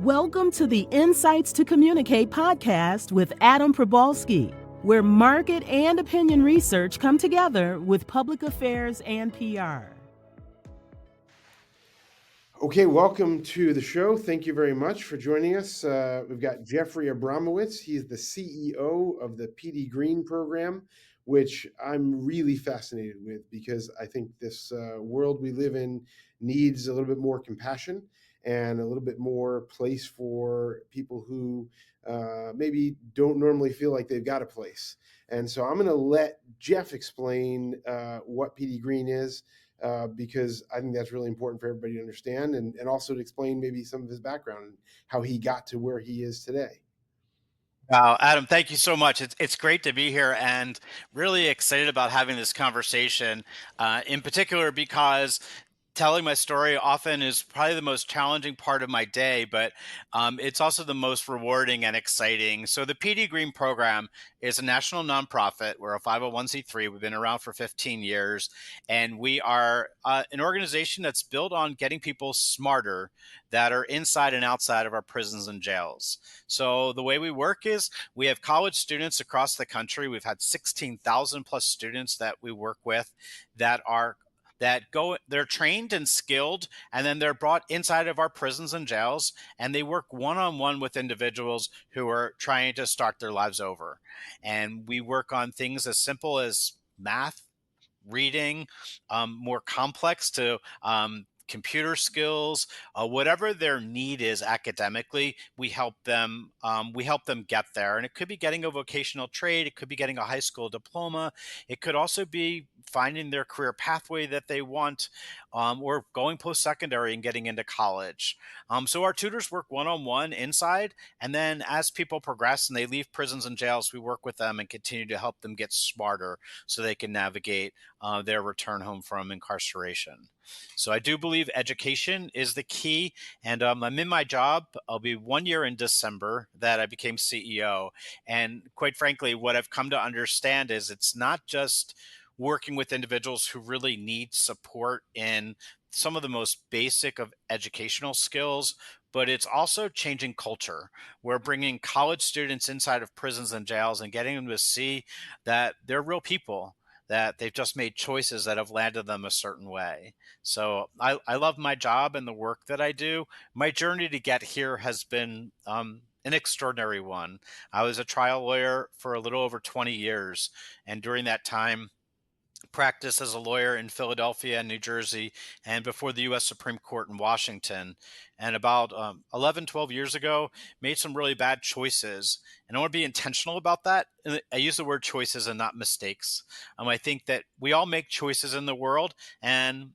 Welcome to the Insights to Communicate podcast with Adam Probalski, where market and opinion research come together with public affairs and PR. Okay, welcome to the show. Thank you very much for joining us. We've got Jeffrey Abramowitz. He's the CEO of the Petey Greene Program, which I'm really fascinated with because I think this world we live in needs a little bit more compassion and a little bit more place for people who maybe don't normally feel like they've got a place. And so I'm going to let Jeff explain what Petey Greene is. Because I think that's really important for everybody to understand and also to explain maybe some of his background and how he got to where he is today. Wow, Adam, thank you so much. It's great to be here and really excited about having this conversation, in particular because telling my story often is probably the most challenging part of my day, but it's also the most rewarding and exciting. So the Petey Greene Program is a national nonprofit. We're a 501c3. We've been around for 15 years, and we are an organization that's built on getting people smarter that are inside and outside of our prisons and jails. So the way we work is we have college students across the country. We've had 16,000 plus students that we work with they're trained and skilled, and then they're brought inside of our prisons and jails, and they work one-on-one with individuals who are trying to start their lives over. And we work on things as simple as math, reading, more complex to computer skills, whatever their need is academically, we help them get there. And it could be getting a vocational trade, it could be getting a high school diploma, it could also be finding their career pathway that they want, or going post-secondary and getting into college. So our tutors work one-on-one inside, and then as people progress and they leave prisons and jails, we work with them and continue to help them get smarter so they can navigate their return home from incarceration. So I do believe education is the key, and I'm in my job. I'll be 1 year in December that I became CEO. And quite frankly, what I've come to understand is it's not just working with individuals who really need support in some of the most basic of educational skills, but it's also changing culture. We're bringing college students inside of prisons and jails and getting them to see that they're real people, that they've just made choices that have landed them a certain way. So I love my job and the work that I do. My journey to get here has been an extraordinary one. I was a trial lawyer for a little over 20 years. And during that time, practiced as a lawyer in Philadelphia and New Jersey and before the U.S. Supreme Court in Washington. And about 11, 12 years ago, made some really bad choices. And I want to be intentional about that. And I use the word choices and not mistakes. I think that we all make choices in the world, and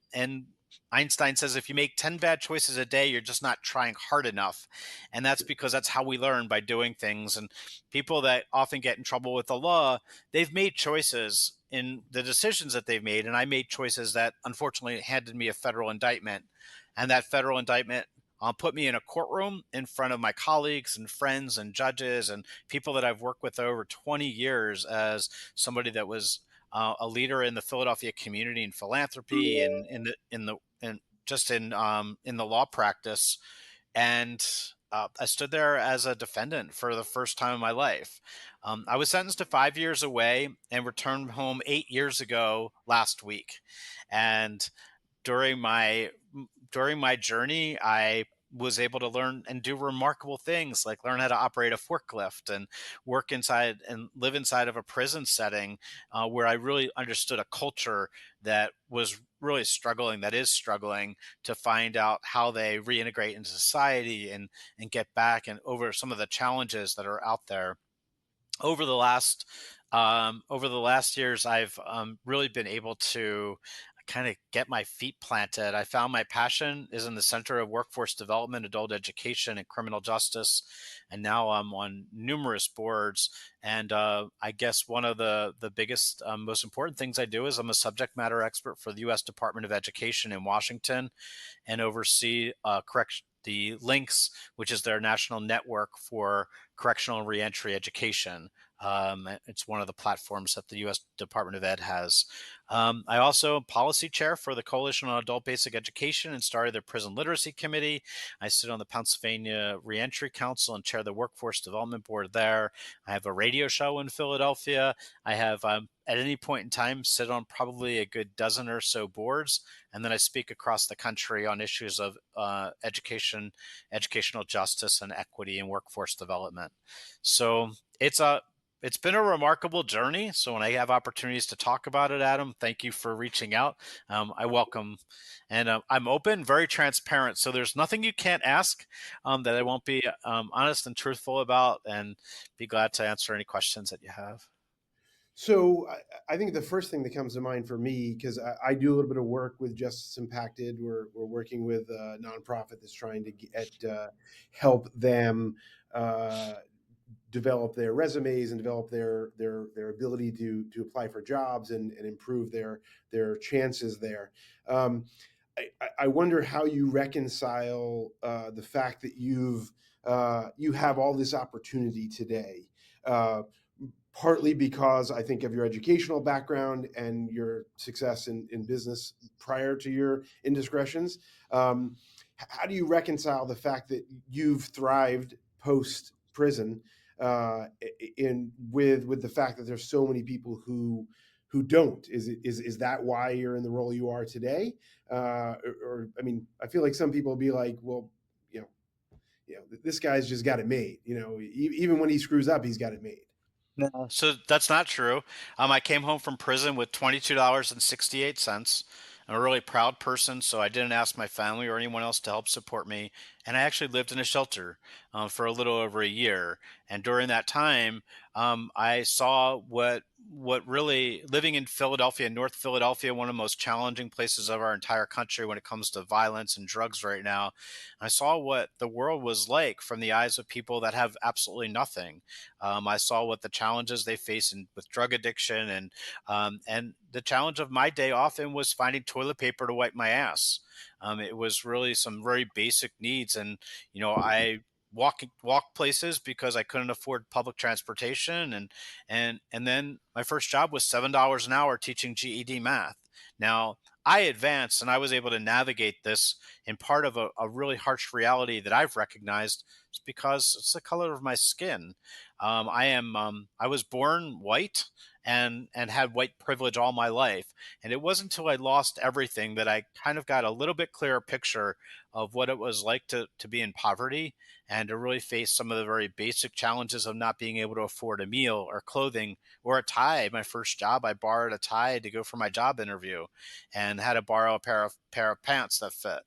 Einstein says if you make 10 bad choices a day, you're just not trying hard enough. And that's because that's how we learn, by doing things. And people that often get in trouble with the law, they've made choices in the decisions that they've made. And I made choices that unfortunately handed me a federal indictment. And that federal indictment put me in a courtroom in front of my colleagues and friends and judges and people that I've worked with over 20 years as somebody that was a leader in the Philadelphia community and philanthropy and in the law practice. And I stood there as a defendant for the first time in my life. I was sentenced to 5 years away and returned home 8 years ago last week. And during my journey, I was able to learn and do remarkable things, like learn how to operate a forklift and work inside and live inside of a prison setting, where I really understood a culture that was really struggling, that is struggling to find out how they reintegrate into society and get back and over some of the challenges that are out there. Over the last years, I've really been able to kind of get my feet planted. I found my passion is in the center of workforce development, adult education, and criminal justice. And now I'm on numerous boards. And I guess one of the biggest, most important things I do is I'm a subject matter expert for the U.S. Department of Education in Washington and oversee the LINKS, which is their national network for correctional and reentry education. It's one of the platforms that the U.S. Department of Ed has. I also am policy chair for the Coalition on Adult Basic Education and started their prison literacy committee. I sit on the Pennsylvania Reentry Council and chair the workforce development board there. I have a radio show in Philadelphia. I have, at any point in time, sit on probably a good dozen or so boards, and then I speak across the country on issues of education, educational justice, and equity and workforce development. So it's a it's been a remarkable journey. So when I have opportunities to talk about it, Adam, thank you for reaching out. I welcome, and I'm open, very transparent. So there's nothing you can't ask that I won't be honest and truthful about, and be glad to answer any questions that you have. So I think the first thing that comes to mind for me, because I do a little bit of work with Justice Impacted, we're working with a nonprofit that's trying to help them uh, develop their resumes and develop their ability to apply for jobs and improve their chances there. Um, I wonder how you reconcile the fact that you have all this opportunity today. Uh, Partly because I think of your educational background and your success in business prior to your indiscretions. How do you reconcile the fact that you've thrived post prison in with the fact that there's so many people who don't? Is that why you're in the role you are today? Or I mean, I feel like some people will be like, well, you know, this guy's just got it made. Even when he screws up, he's got it made. No. So that's not true. I came home from prison with $22.68. I'm a really proud person, so I didn't ask my family or anyone else to help support me. And I actually lived in a shelter for a little over a year. And during that time, I saw what really living in Philadelphia, North Philadelphia, one of the most challenging places of our entire country when it comes to violence and drugs right now. I saw what the world was like from the eyes of people that have absolutely nothing. I saw what the challenges they face with drug addiction, and the challenge of my day often was finding toilet paper to wipe my ass. It was really some very basic needs, and I walk places because I couldn't afford public transportation, and then my first job was $7 an hour teaching GED math. Now I advanced and I was able to navigate this in part of a really harsh reality that I've recognized. It's because it's the color of my skin. I was born white and had white privilege all my life. And it wasn't until I lost everything that I kind of got a little bit clearer picture of what it was like to be in poverty and to really face some of the very basic challenges of not being able to afford a meal or clothing or a tie. My first job, I borrowed a tie to go for my job interview and had to borrow a pair of pants that fit.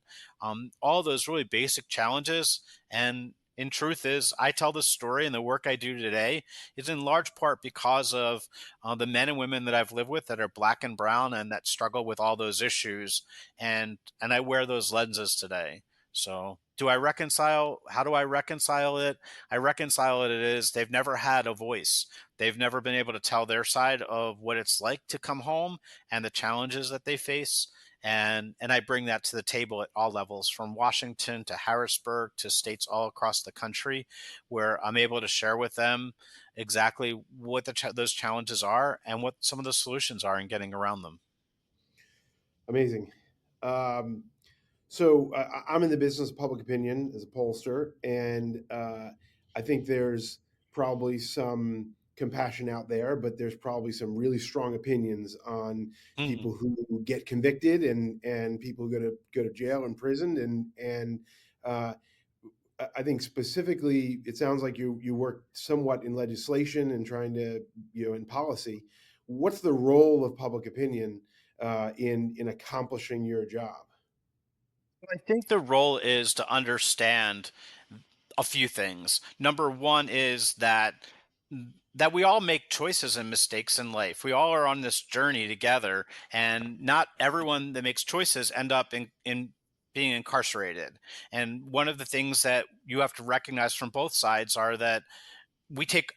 All those really basic challenges. And in truth is, I tell this story and the work I do today is in large part because of the men and women that I've lived with that are black and brown and that struggle with all those issues. And I wear those lenses today. So do I reconcile? How do I reconcile it? I reconcile it is they've never had a voice. They've never been able to tell their side of what it's like to come home and the challenges that they face. And I bring that to the table at all levels, from Washington to Harrisburg to states all across the country, where I'm able to share with them exactly what those challenges are and what some of the solutions are in getting around them. Amazing. Um, so I'm in the business of public opinion as a pollster, and I think there's probably some compassion out there, but there's probably some really strong opinions on Mhm. people who get convicted and people who go to jail and prison, and uh, I think specifically, it sounds like you work somewhat in legislation and trying to in policy. What's the role of public opinion in accomplishing your job? I think the role is to understand a few things. Number one is that we all make choices and mistakes in life. We all are on this journey together, and not everyone that makes choices end up in being incarcerated. And one of the things that you have to recognize from both sides are that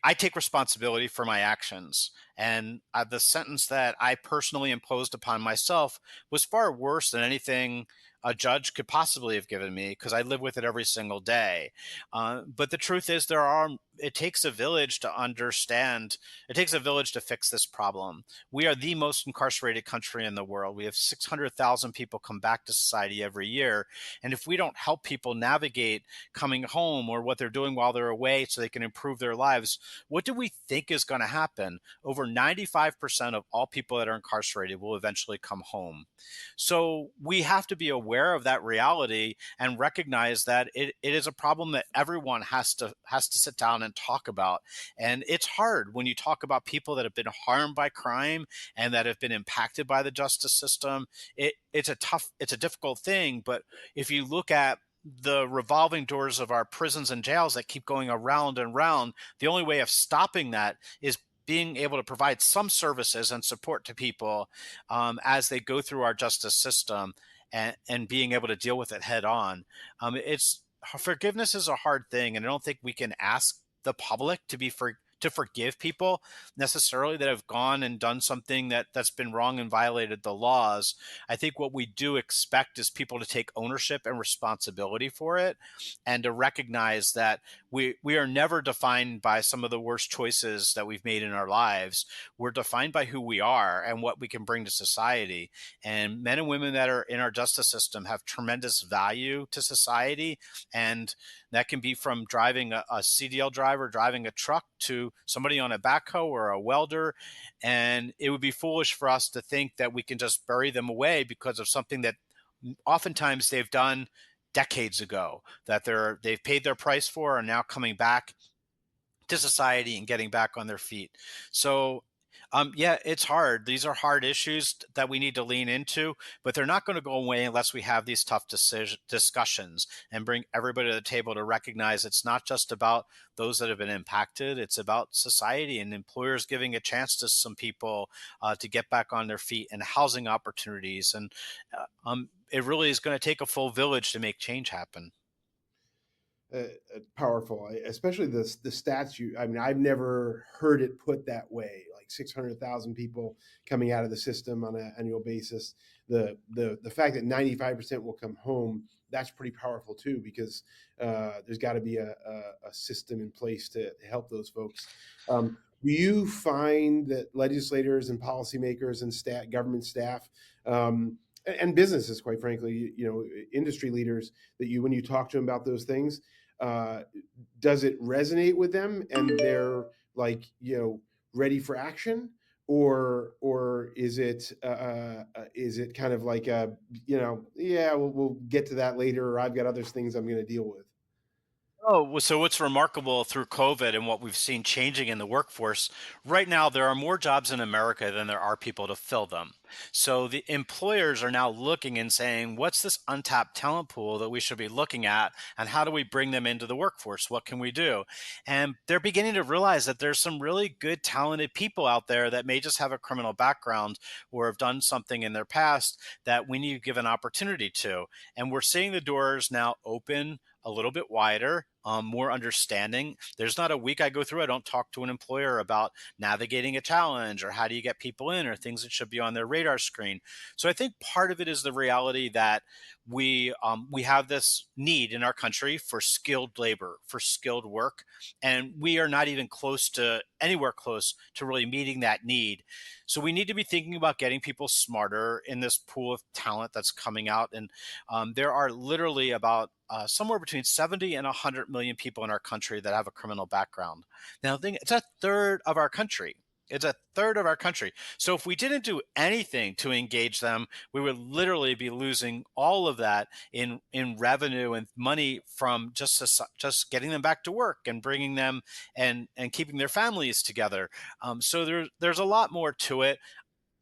I take responsibility for my actions, and the sentence that I personally imposed upon myself was far worse than anything a judge could possibly have given me, because I live with it every single day. But the truth is, there are it takes a village to understand. It takes a village to fix this problem. We are the most incarcerated country in the world. We have 600,000 people come back to society every year. And if we don't help people navigate coming home or what they're doing while they're away so they can improve their lives, what do we think is going to happen? Over 95% of all people that are incarcerated will eventually come home. So we have to be aware of that reality and recognize that it is a problem that everyone has to sit down and talk about. And it's hard when you talk about people that have been harmed by crime and that have been impacted by the justice system. It's a difficult thing. But if you look at the revolving doors of our prisons and jails that keep going around and round, the only way of stopping that is being able to provide some services and support to people as they go through our justice system, and being able to deal with it head on. It's Forgiveness is a hard thing, and I don't think we can ask the public to forgive people necessarily that have gone and done something that's been wrong and violated the laws. I think what we do expect is people to take ownership and responsibility for it, and to recognize that we are never defined by some of the worst choices that we've made in our lives. We're defined by who we are and what we can bring to society. And men and women that are in our justice system have tremendous value to society. And that can be from driving a CDL driver, driving a truck, to somebody on a backhoe or a welder. And it would be foolish for us to think that we can just bury them away because of something that oftentimes they've done decades ago, that they've paid their price for, and now coming back to society and getting back on their feet. So yeah, it's hard. These are hard issues that we need to lean into, but they're not going to go away unless we have these tough discussions and bring everybody to the table to recognize it's not just about those that have been impacted. It's about society and employers giving a chance to some people to get back on their feet, and housing opportunities. And it really is going to take a full village to make change happen. Powerful, especially the stats. I mean, I've never heard it put that way. Like 600,000 people coming out of the system on an annual basis. The fact that 95% will come home, that's pretty powerful too, because there's got to be a system in place to help those folks. Do you find that legislators and policymakers and government staff, and businesses, quite frankly, industry leaders, that when you talk to them about those things, does it resonate with them and they're like, ready for action? Or is it kind of like yeah, we'll get to that later, or I've got other things I'm going to deal with? Oh, so what's remarkable through COVID and what we've seen changing in the workforce right now, there are more jobs in America than there are people to fill them. So the employers are now looking and saying, what's this untapped talent pool that we should be looking at? And how do we bring them into the workforce? What can we do? And they're beginning to realize that there's some really good, talented people out there that may just have a criminal background or have done something in their past that we need to give an opportunity to. And we're seeing the doors now open a little bit wider, more understanding. There's not a week I go through I don't talk to an employer about navigating a challenge, or how do you get people in, or things that should be on their radar screen. So I think part of it is the reality that we have this need in our country for skilled labor, for skilled work, and we are not even anywhere close to really meeting that need. So we need to be thinking about getting people smarter in this pool of talent that's coming out. And there are literally about somewhere between 70 and 100 million people in our country that have a criminal background. Now, it's a third of our country. It's a third of our country. So if we didn't do anything to engage them, we would literally be losing all of that in revenue and money from just getting them back to work and bringing them and keeping their families together. So there's a lot more to it.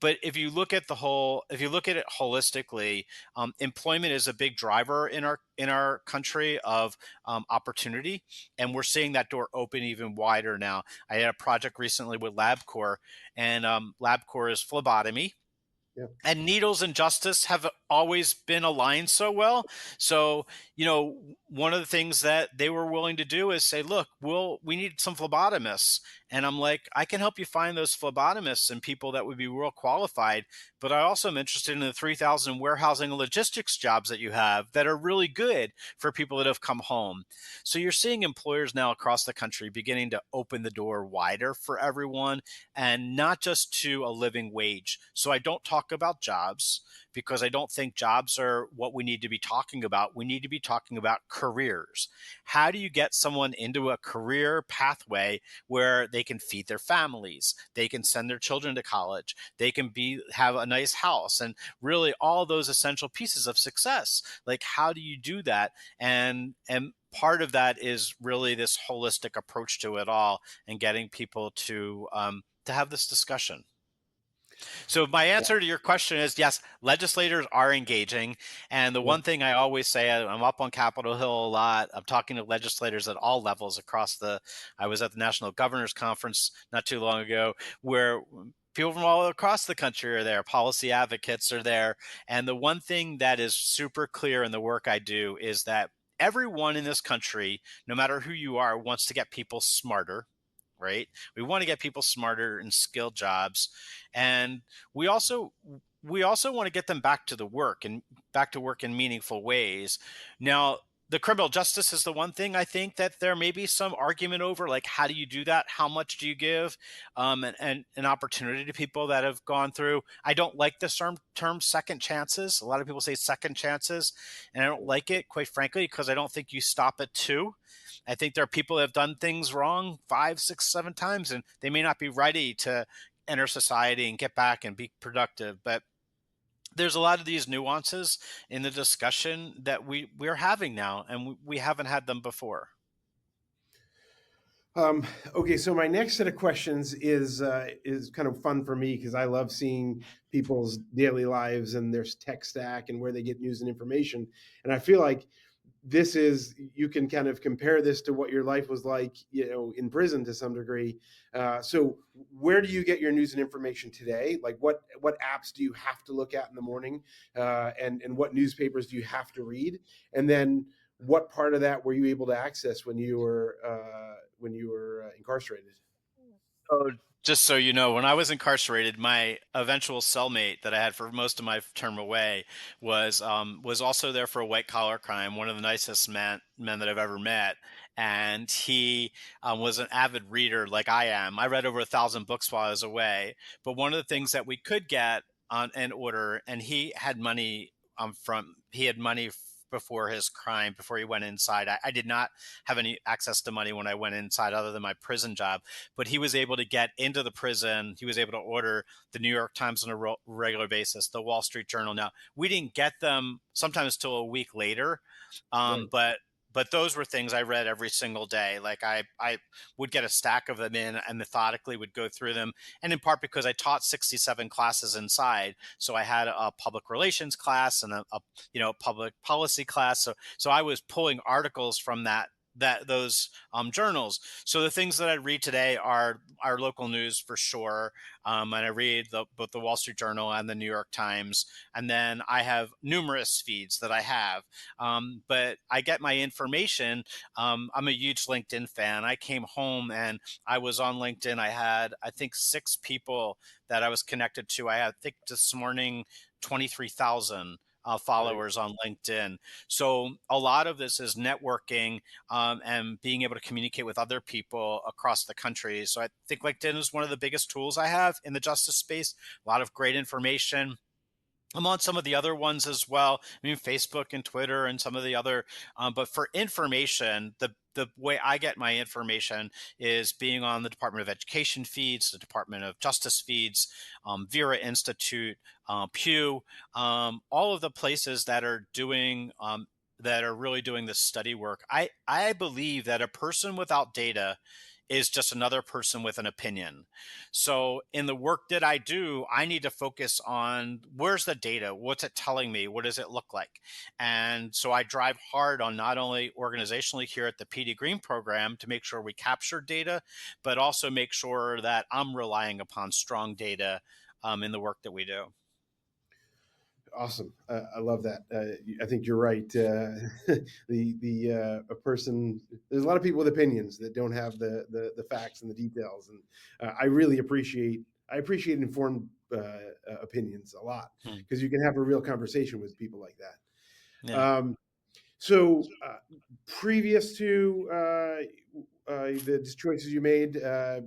But if you look at it holistically, employment is a big driver in our country of opportunity, and we're seeing that door open even wider now. I had a project recently with LabCorp, and LabCorp is phlebotomy. And needles and justice have always been aligned so well. So, one of the things that they were willing to do is say, look, we need some phlebotomists. And I'm like, I can help you find those phlebotomists and people that would be real qualified. But I also am interested in the 3,000 warehousing and logistics jobs that you have that are really good for people that have come home. So you're seeing employers now across the country beginning to open the door wider for everyone, and not just to a living wage. So I don't talk about jobs, because I don't think jobs are what we need to be talking about. We need to be talking about careers. How do you get someone into a career pathway where they can feed their families, they can send their children to college, they can have a nice house, and really all those essential pieces of success? Like, how do you do that? And part of that is really this holistic approach to it all, and getting people to have this discussion. So my answer to your question is yes, legislators are engaging. And the Yeah. one thing I always say, I'm up on Capitol Hill a lot. I'm talking to legislators at all levels I was at the National Governors Conference not too long ago, where people from all across the country are there. Policy advocates are there. And the one thing that is super clear in the work I do is that everyone in this country, no matter who you are, wants to get people smarter, right? We want to get people smarter in skilled jobs, and we also want to get them back to work in meaningful ways. Now, the criminal justice is the one thing I think that there may be some argument over, like, how do you do that? How much do you give and an opportunity to people that have gone through? I don't like the term second chances. A lot of people say second chances, and I don't like it, quite frankly, because I don't think you stop at two. I think there are people that have done things wrong 5, 6, 7 times, and they may not be ready to enter society and get back and be productive. But there's a lot of these nuances in the discussion that we're having now, and we haven't had them before. Okay, so my next set of questions is kind of fun for me, because I love seeing people's daily lives and their tech stack and where they get news and information. And I feel like you can kind of compare this to what your life was like, in prison to some degree. So where do you get your news and information today? Like what apps do you have to look at in the morning? And what newspapers do you have to read? And then what part of that were you able to access when you were incarcerated? So, just so you know, when I was incarcerated, my eventual cellmate that I had for most of my term away was also there for a white collar crime. One of the nicest men that I've ever met, and he was an avid reader like I am. I read over 1,000 books while I was away. But one of the things that we could get on an order, and he had money before his crime, before he went inside. I did not have any access to money when I went inside, other than my prison job. But he was able to get into the prison. He was able to order the New York Times on a regular basis, the Wall Street Journal. Now, we didn't get them sometimes till a week later, Right. but those were things I read every single day. Like I would get a stack of them in and methodically would go through them. And in part because I taught 67 classes inside. So I had a public relations class and a public policy class. So I was pulling articles from those journals. So the things that I read today are our local news for sure. And I read both the Wall Street Journal and the New York Times. And then I have numerous feeds that I have. But I get my information. I'm a huge LinkedIn fan. I came home and I was on LinkedIn. I had, I think, 6 people that I was connected to. I think this morning, 23,000 followers on LinkedIn. So a lot of this is networking and being able to communicate with other people across the country. So I think LinkedIn is one of the biggest tools I have in the justice space. A lot of great information. I'm on some of the other ones as well. I mean, Facebook and Twitter and some of the other. But for information, the way I get my information is being on the Department of Education feeds, the Department of Justice feeds, Vera Institute, Pew, all of the places that are really doing this study work. I believe that a person without data is just another person with an opinion. So in the work that I do, I need to focus on where's the data? What's it telling me? What does it look like? And so I drive hard on not only organizationally here at the Petey Greene Program to make sure we capture data, but also make sure that I'm relying upon strong data in the work that we do. Awesome. I love that. I think you're right. A person. There's a lot of people with opinions that don't have the facts and the details, and I really appreciate informed opinions a lot, Hmm. because you can have a real conversation with people like that. Yeah. So, previous to the choices you made,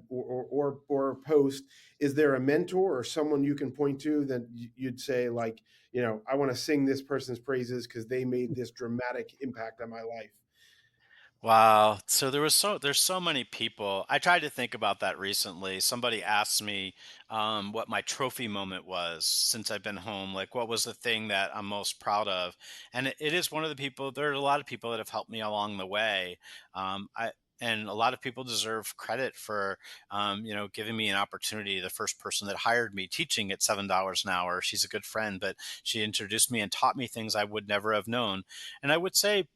or post, is there a mentor or someone you can point to that you'd say, like, I want to sing this person's praises because they made this dramatic impact on my life? Wow. So there's so many people. I tried to think about that recently. Somebody asked me what my trophy moment was since I've been home. Like, what was the thing that I'm most proud of? And it is one of the people. There are a lot of people that have helped me along the way. I and a lot of people deserve credit for giving me an opportunity. The first person that hired me teaching at $7 an hour. She's a good friend, but she introduced me and taught me things I would never have known. And I would say.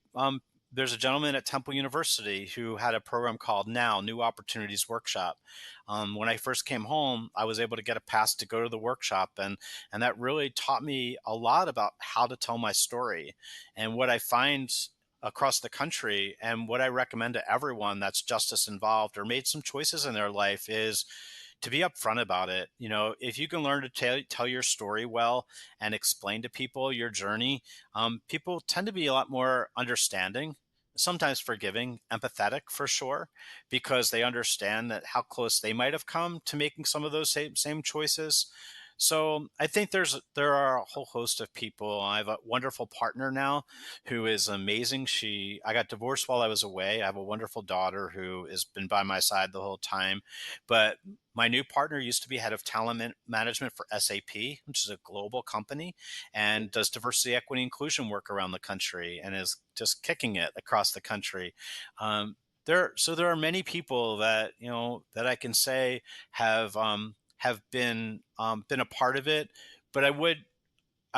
There's a gentleman at Temple University who had a program called Now New Opportunities Workshop. When I first came home, I was able to get a pass to go to the workshop, and that really taught me a lot about how to tell my story. And what I find across the country, and what I recommend to everyone that's justice involved or made some choices in their life, is to be upfront about it. If you can learn to tell your story well and explain to people your journey, people tend to be a lot more understanding, sometimes forgiving, empathetic for sure, because they understand that how close they might have come to making some of those same choices. So I think there are a whole host of people. I have a wonderful partner now who is amazing. I got divorced while I was away. I have a wonderful daughter who has been by my side the whole time. But my new partner used to be head of talent management for SAP, which is a global company, and does diversity, equity, inclusion work around the country, and is just kicking it across the country. There are many people that that I can say have been a part of it, but I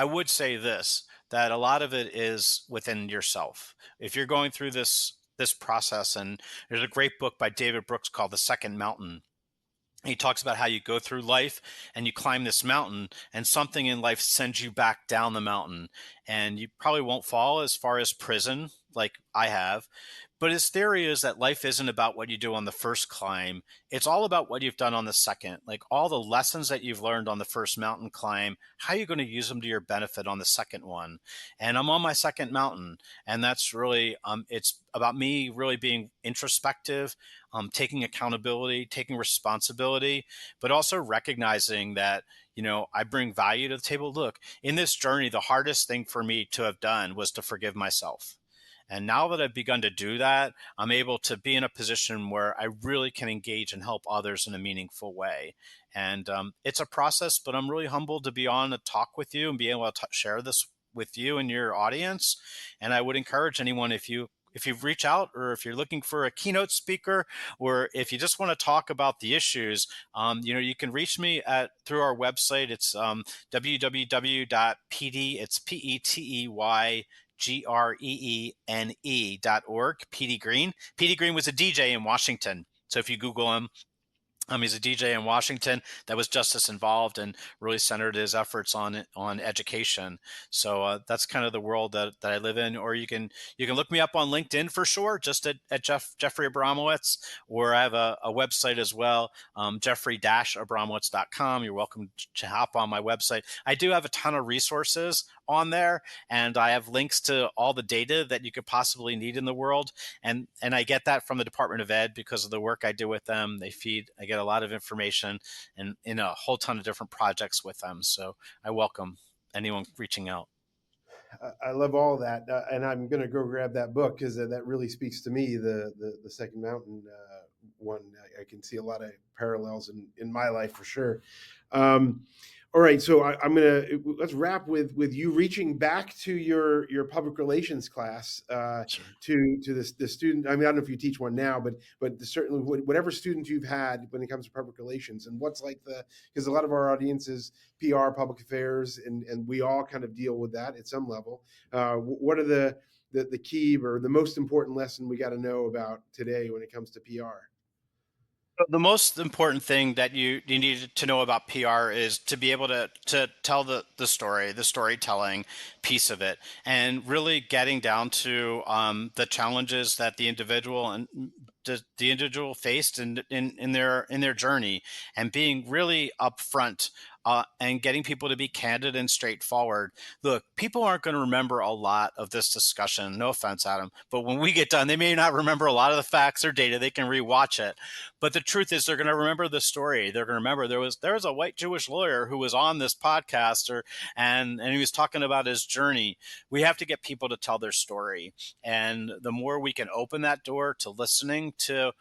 would say this, that a lot of it is within yourself. If you're going through this process, and there's a great book by David Brooks called The Second Mountain. He talks about how you go through life and you climb this mountain, and something in life sends you back down the mountain, and you probably won't fall as far as prison like I have. But his theory is that life isn't about what you do on the first climb. It's all about what you've done on the second. Like, all the lessons that you've learned on the first mountain climb, how are you going to use them to your benefit on the second one? And I'm on my second mountain. And that's really, it's about me really being introspective, taking accountability, taking responsibility, but also recognizing that, I bring value to the table. Look, in this journey, the hardest thing for me to have done was to forgive myself. And now that I've begun to do that, I'm able to be in a position where I really can engage and help others in a meaningful way. And it's a process, but I'm really humbled to be on a talk with you and be able to share this with you and your audience. And I would encourage anyone, if you reach out, or if you're looking for a keynote speaker, or if you just want to talk about the issues, you can reach me through our website. It's www.pd, it's PETY Greene.org, Petey Greene. Petey Greene was a DJ in Washington. So if you Google him, he's a DJ in Washington that was justice involved and really centered his efforts on education. So that's kind of the world that I live in. Or you can look me up on LinkedIn for sure, just at Jeffrey Abramowitz, or I have a website as well, Jeffrey-Abramowitz.com. You're welcome to hop on my website. I do have a ton of resources on there, and I have links to all the data that you could possibly need in the world. And I get that from the Department of Ed because of the work I do with them. I get a lot of information and in a whole ton of different projects with them. So I welcome anyone reaching out. I love all that, and I'm going to go grab that book because that really speaks to me. The Second Mountain one, I can see a lot of parallels in my life for sure. All right, so let's wrap with you reaching back to your public relations class, Sure. to the student. I mean, I don't know if you teach one now, but certainly whatever students you've had when it comes to public relations, and what's like because a lot of our audience is PR, public affairs, and we all kind of deal with that at some level. What are the key or the most important lesson we got to know about today when it comes to PR? The most important thing that you need to know about PR is to be able to tell the story, the storytelling piece of it, and really getting down to the challenges that the individual faced in their journey, and being really upfront. And getting people to be candid and straightforward. Look, people aren't going to remember a lot of this discussion. No offense, Adam, but when we get done, they may not remember a lot of the facts or data. They can rewatch it, but the truth is, they're going to remember the story. They're going to remember there was a white Jewish lawyer who was on this podcast, and he was talking about his journey. We have to get people to tell their story, and the more we can open that door to listening to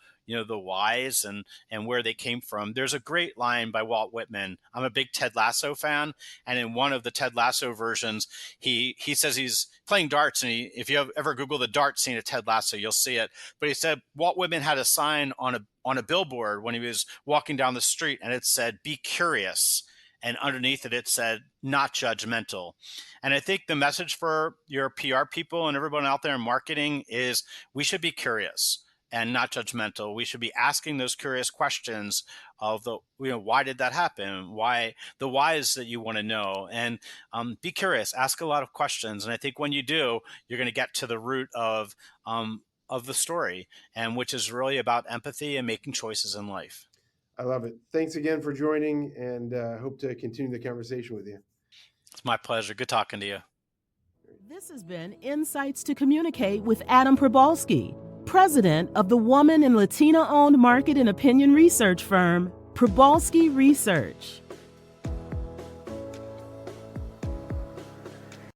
the whys and where they came from. There's a great line by Walt Whitman. I'm a big Ted Lasso fan, and in one of the Ted Lasso versions, he says he's playing darts, and if you ever Google the dart scene of Ted Lasso, you'll see it. But he said Walt Whitman had a sign on a billboard when he was walking down the street, and it said, "Be curious." And underneath it said, "Not judgmental." And I think the message for your PR people and everyone out there in marketing is we should be curious and not judgmental. We should be asking those curious questions of why did that happen? Why the whys that you want to know, and be curious, ask a lot of questions. And I think when you do, you're going to get to the root of the story, and which is really about empathy and making choices in life. I love it. Thanks again for joining, and hope to continue the conversation with you. It's my pleasure. Good talking to you. This has been Insights to Communicate with Adam Probalski, president of the woman and Latina-owned market and opinion research firm, Probalski Research.